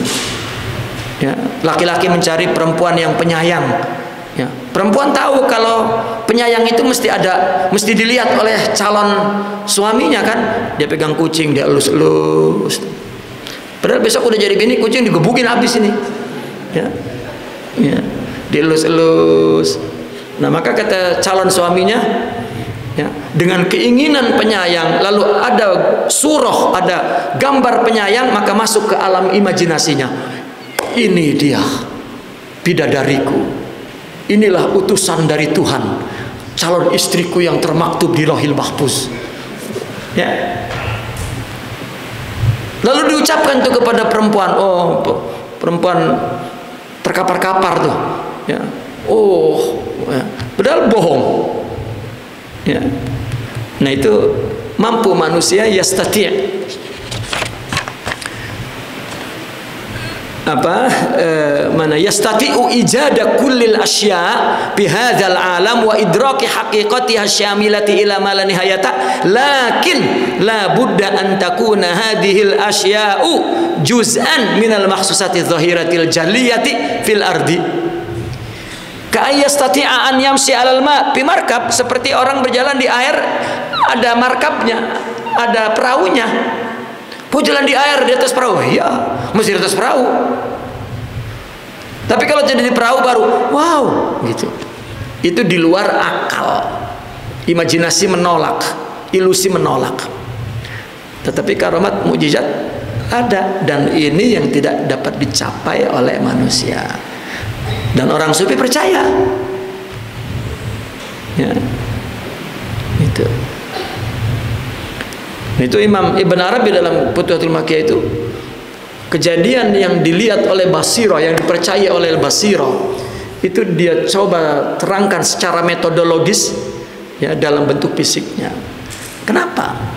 Ya, laki-laki mencari perempuan yang penyayang. Ya, perempuan tahu kalau penyayang itu mesti dilihat oleh calon suaminya kan. Dia pegang kucing, dia elus-elus. Padahal besok udah jadi bini, kucing digebukin habis ini. Ya. Ya, dielus-elus. Nah, maka kata calon suaminya, ya, dengan keinginan penyayang, lalu ada surah, ada gambar penyayang, maka masuk ke alam imajinasinya. Ini dia bidadariku, inilah utusan dari Tuhan, calon istriku yang termaktub di Lauhil Mahfuz. Ya. Lalu diucapkan tuh kepada perempuan, oh, perempuan terkapar-kapar tuh, ya. Oh, ya. Padahal bohong. Ya. Nah, itu mampu manusia yastati' yastati'u ijada kullil asya' bihadzal alam wa idraki haqiqatiha syamilati ila ma la nihayata, lakin la budda an takuna hadhil asya'u juz'an minal makhsusati dhahiratil jaliyati fil ardi. Ka'ayyastati'a an yamsi 'alal ma' bi markab, seperti orang berjalan di air, ada markabnya, ada perahunya. Mau jalan di air, di atas perahu, ya, mesti di atas perahu. Tapi kalau jadi di perahu baru, wow, gitu. Itu di luar akal. Imajinasi menolak, ilusi menolak. Tetapi karamat mukjizat ada, dan ini yang tidak dapat dicapai oleh manusia. Dan orang sufi percaya, ya, itu Imam Ibn Arabi dalam Futuhatul Makkiyah itu, kejadian yang dilihat oleh basirah, yang dipercaya oleh basirah, itu dia coba terangkan secara metodologis, ya, dalam bentuk fisiknya. Kenapa?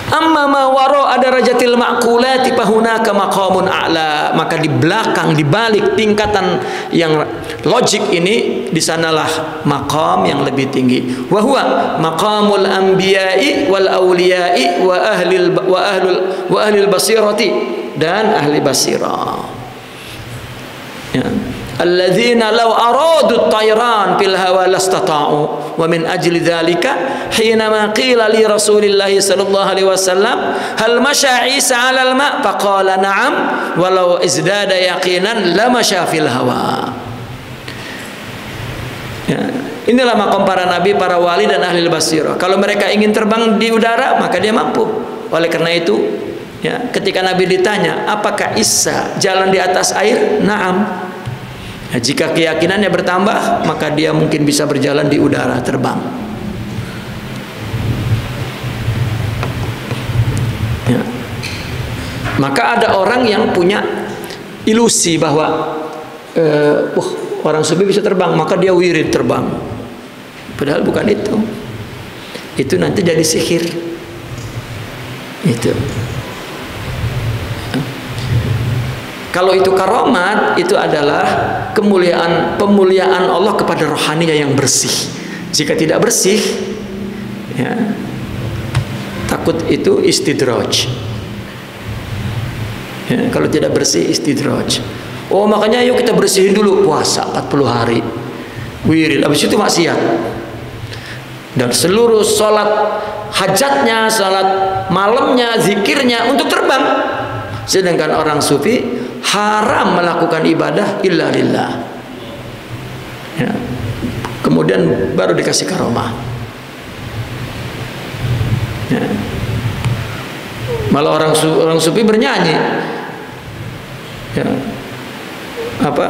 Amma ma wara darajatil ma'qulati fahunaka maqamun a'la, maka di belakang, di balik tingkatan yang logik ini, di sanalah maqam yang lebih tinggi. Wa huwa maqamul anbiya'i wal awliya'i wa ahlil basirati, dan ahli basirah. Ya. alladzina law aradu at-tayran fil hawa lastata'u wa min ajli dzalika hinama qila li Rasulillah sallallahu alaihi wasallam hal masya Isa 'alal ma' faqala na'am walau izdada yaqinan la masya fil hawa. Ya, inilah maqam para nabi, para wali dan ahli basirah. Kalau mereka ingin terbang di udara, maka dia mampu. Oleh karena itu, ya, ketika Nabi ditanya, apakah Isa jalan di atas air? Naam. Nah, jika keyakinannya bertambah, maka dia mungkin bisa berjalan di udara, terbang. Ya. Maka ada orang yang punya ilusi bahwa orang sufi bisa terbang, maka dia wirid terbang. Padahal bukan itu. Itu nanti jadi sihir. Itu. Kalau itu karomat, itu adalah pemuliaan Allah kepada rohaninya yang bersih. Jika tidak bersih, ya, takut itu istidraj. Ya, kalau tidak bersih istidraj. Oh, makanya yuk kita bersihin dulu, puasa 40 hari, wirid, habis itu maksiat. Dan seluruh sholat hajatnya, sholat malamnya, zikirnya untuk terbang. Sedangkan orang sufi haram melakukan ibadah illa lillah. Ya. Kemudian baru dikasih karomah. Ya. Malah orang sufi bernyanyi. Ya. Apa?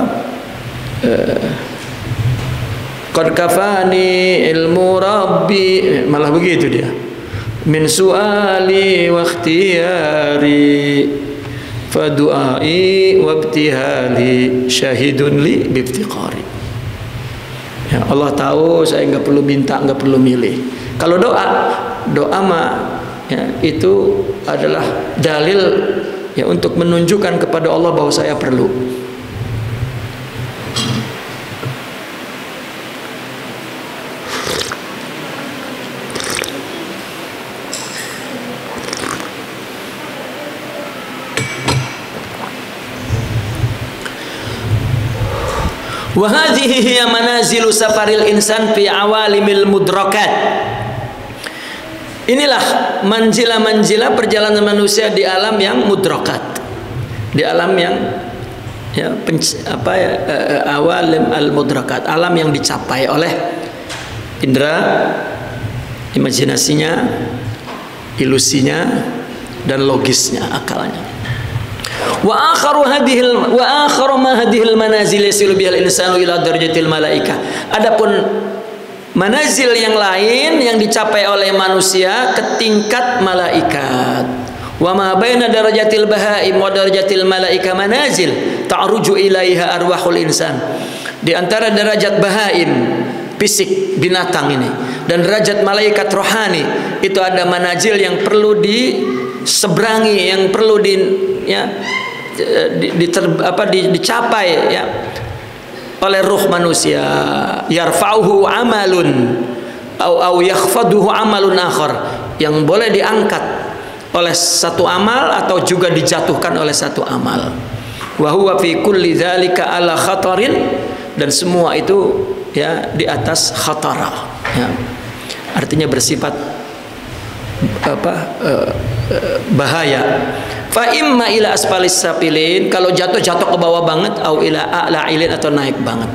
Qad kafani ilmu rabbi, malah begitu dia. Min su'ali wa ikhtiyari fadu'ai wabtihali syahidun li biftiqari. Ya, Allah tahu saya nggak perlu minta, nggak perlu milih. Kalau doa mah, ya, itu adalah dalil, ya, untuk menunjukkan kepada Allah bahwa saya perlu. Wa hadhihi hiya manazilu safaril insan fi awalimil mudrakat. Inilah manjilah-manjilah perjalanan manusia di alam yang mudrakat, di alam yang, ya, awalim al mudrakat, alam yang dicapai oleh indera, imajinasinya, ilusinya, dan logisnya, akalnya. Wa akharu ma hadhil manazil yasilu bihal insanu ila darajatil malaikah. Adapun manazil yang lain yang dicapai oleh manusia ke tingkat malaikat. Wa ma baina darajatil bahaim wa darajatil malaikah manazil ta'ruju ilaiha arwahul insan. Di antara derajat bahaim, fisik binatang ini, dan derajat malaikat rohani, itu ada manazil yang perlu diseberangi, yang perlu dicapai, ya, oleh ruh manusia. Yarfa'uhu amalun au yakhfaduhu amalun akhar, yang boleh diangkat oleh satu amal atau juga dijatuhkan oleh satu amal. Wa huwa fi kulli dzalika ala khatarin, dan semua itu, ya, di atas khatara, ya. Artinya bersifat bahaya. Fa imma ila asfalis safilin, kalau jatuh ke bawah banget, au ila a'la'ilin, atau naik banget.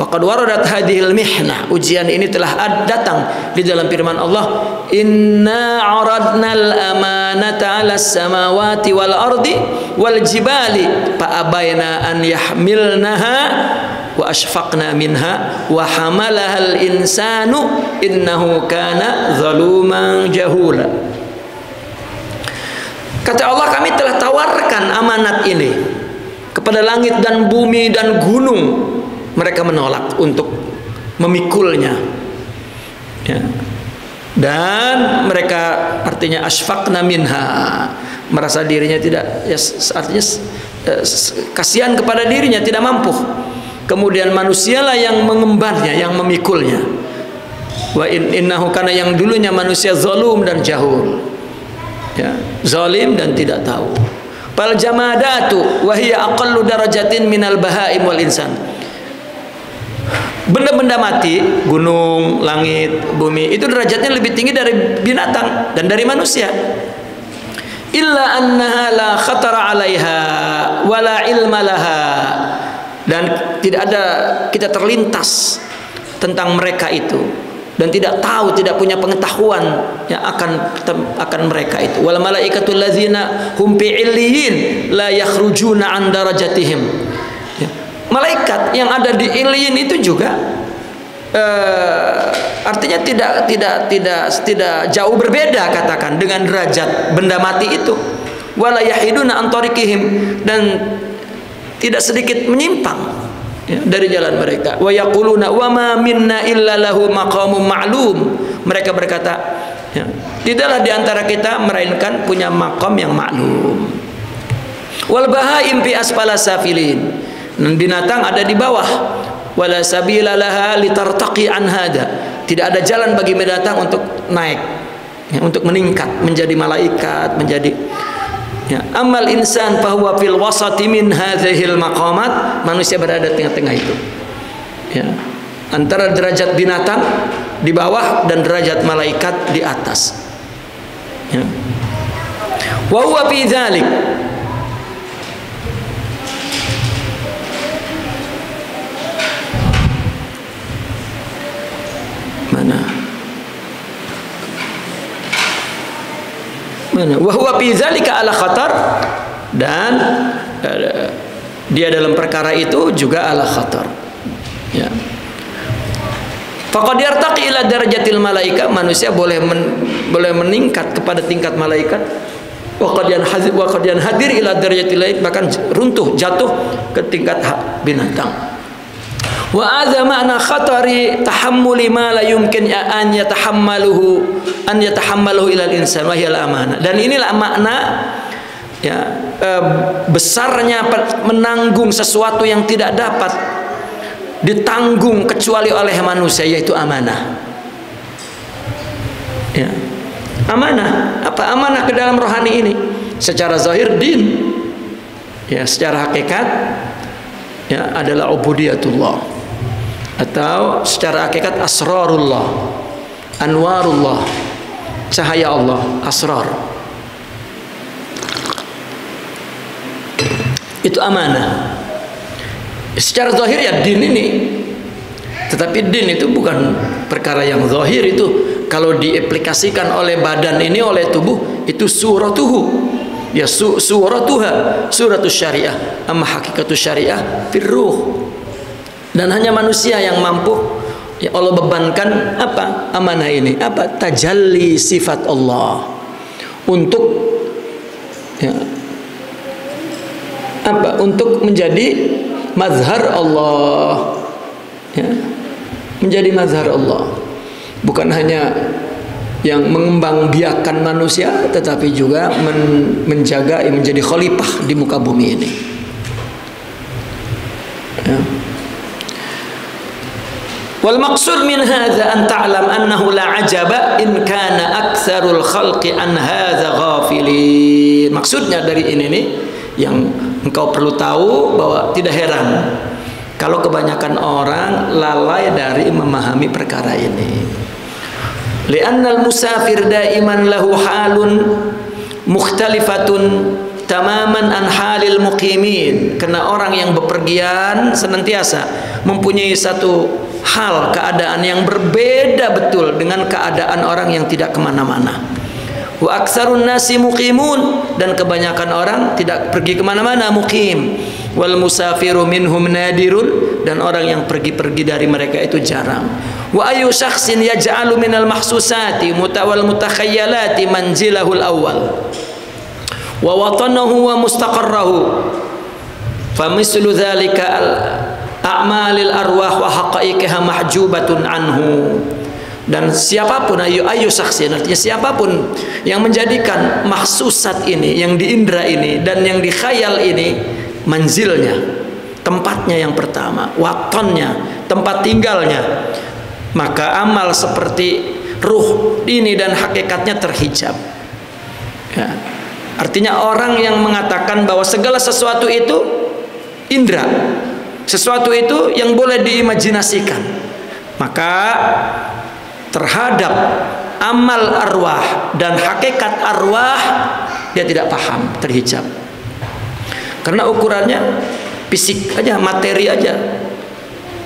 Wa qad waradat hadhil mihnah, ujian ini telah datang di dalam firman Allah, inna 'aradnal amanata 'alas samawati wal ardi wal jibali fa abaina an yahmilnaha wa ashfaqna minha wa hamalahal insanu innahu kana zaluman jahula. Kata Allah, kami telah tawarkan amanat ini kepada langit dan bumi dan gunung. Mereka menolak untuk memikulnya, ya. Dan mereka, artinya asfaqna minha, merasa dirinya tidak, ya, artinya kasihan kepada dirinya, tidak mampu. Kemudian manusialah yang mengembarnya, yang memikulnya. Wa innahu, kana yang dulunya manusia zalum dan jahul, ya, zalim dan tidak tahu. Fal jamadatu wa hiya aqallu darajatin minal bahaim wal insan. benda-benda mati, gunung, langit, bumi, itu derajatnya lebih tinggi dari binatang dan dari manusia. Illa annaha la khatara 'alaiha wa la ilma laha. Dan tidak ada, kita terlintas tentang mereka itu dan tidak tahu, tidak punya pengetahuan yang akan mereka itu. Wal malaikatul ladzina hum fi illiyin la yakhrujuna an darajatihim. Ya. Malaikat yang ada di illiyin itu juga artinya tidak jauh berbeda katakan dengan derajat benda mati itu. Wala yahiduna an tariqihim, dan tidak sedikit menyimpang ya, dari jalan mereka. Wa yaquluna wa ma minna illa lahu maqamun ma'lum. Mereka berkata, ya, tidaklah di antara kita melainkan punya maqam yang maklum. Wal bahaim fi asfala safilin. Dan binatang ada di bawah. Wala sabila laha litartaqi an hada. Tidak ada jalan bagi binatang untuk naik, ya, untuk meningkat menjadi malaikat, menjadi ya. Amal insan fahuwa fil wasati min hadzihil maqamat. Manusia berada di tengah-tengah itu. Ya. Antara derajat binatang di bawah dan derajat malaikat di atas. Ya. Wa huwa fi dzalik. Mana? Wa huwa fi dzalika ala khatar, dan dia dalam perkara itu juga ala khatar. Ya. Faqad yartaqi ila darajatil malaika, manusia boleh meningkat kepada tingkat malaikat. Wa qad yanhadir ila darajatil lain, bahkan runtuh, jatuh ke tingkat binatang. Wa adza ma'na khatari tahammuli ma la yumkin an yatahammaluhu ila al-insan wa hiya al-amanah. Dan inilah makna ya, besarnya menanggung sesuatu yang tidak dapat ditanggung kecuali oleh manusia, yaitu amanah. Ya. Amanah, apa amanah ke dalam rohani ini? Secara zahir din, ya, secara hakikat ya adalah ubudiyatullah, atau secara hakikat asrarullah, anwarullah, cahaya Allah, asrar. Itu amanah. Secara zahir ya din ini, tetapi din itu bukan perkara yang zahir. Itu kalau diaplikasikan oleh badan ini, oleh tubuh, itu suratuhu, ya suratuha, suratus syariah, amma hakikatus syariah firruh. Dan hanya manusia yang mampu, ya Allah bebankan apa amanah ini, apa tajalli sifat Allah, untuk ya, apa, untuk menjadi mazhar Allah, ya, menjadi mazhar Allah, bukan hanya yang mengembangbiakan manusia, tetapi juga menjaga, menjadi khalifah di muka bumi ini. Ya. Wal maqsud min hadza an ta'lam annahu la ajaba in kana aktsarul khalqi an hadza ghafilin. Maksudnya dari ini nih, yang engkau perlu tahu bahwa tidak heran kalau kebanyakan orang lalai dari memahami perkara ini. Li'annal musafir daiman lahu halun mukhtalifatun tamaman an halil muqimin. Karena orang yang bepergian senantiasa mempunyai satu hal, keadaan yang berbeda betul dengan keadaan orang yang tidak kemana-mana. Wa aktsarun nasi muqimun, dan kebanyakan orang tidak pergi kemana-mana, muqim. Wal musafiru minhum nadirun, dan orang yang pergi-pergi dari mereka itu jarang. Wa ayu syakhsin yaj'alu minal mahsusati mutawal mutakhayyalati manzilahul awal wa watanahu wa mustaqarrahu famislu dzalika a'malil arwah wa haqaiqiha mahjubatun anhu. Dan siapapun ayu saksin, artinya siapapun yang menjadikan mahsusat ini, yang diindra ini, dan yang dikhayal ini manzilnya, tempatnya yang pertama, watonnya, tempat tinggalnya, maka amal seperti ruh ini dan hakikatnya terhijab. Ya. Artinya orang yang mengatakan bahwa segala sesuatu itu indra, sesuatu itu yang boleh diimajinasikan. Maka terhadap amal arwah dan hakikat arwah dia tidak paham, terhijab. Karena ukurannya fisik aja, materi aja.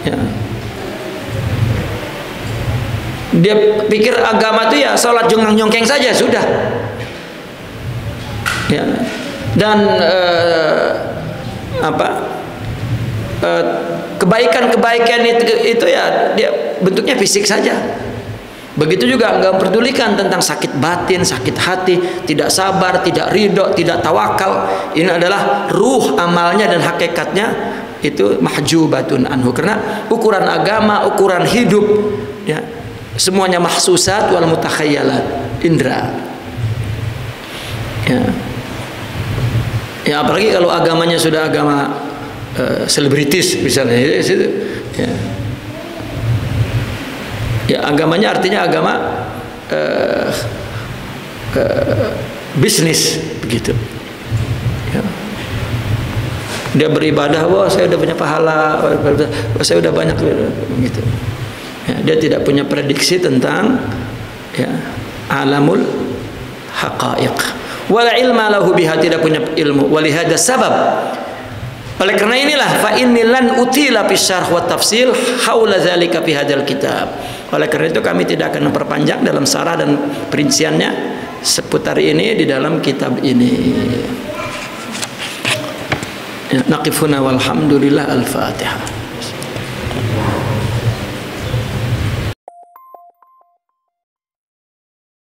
Ya. Dia pikir agama itu ya sholat jongkang-jongkeng saja sudah. Ya. Dan kebaikan-kebaikan itu ya dia bentuknya fisik saja. Begitu juga enggak memperdulikan tentang sakit batin, sakit hati, tidak sabar, tidak ridho, tidak tawakal. Ini adalah ruh amalnya dan hakikatnya itu mahjubatun anhu. Karena ukuran agama, ukuran hidup, ya semuanya mahsusat wal mutakhayyalat, indra. Ya. Ya apalagi kalau agamanya sudah agama selebritis misalnya, ya. Ya agamanya artinya agama bisnis begitu. Ya. Dia beribadah, wah saya udah punya pahala, wah saya udah banyak begitu. Ya, dia tidak punya prediksi tentang ya alamul haqaiq. Wala ilma lahu biha, tidak punya ilmu. Walihada sabab. Oleh karena inilah fa inni lan utila fi syarh wa tafsil haula zalika fi hadzal kitab. Oleh karena itu kami tidak akan memperpanjang dalam syarah dan perinciannya seputar ini di dalam kitab ini. Ya, naqifuna walhamdulillah al-Fatihah.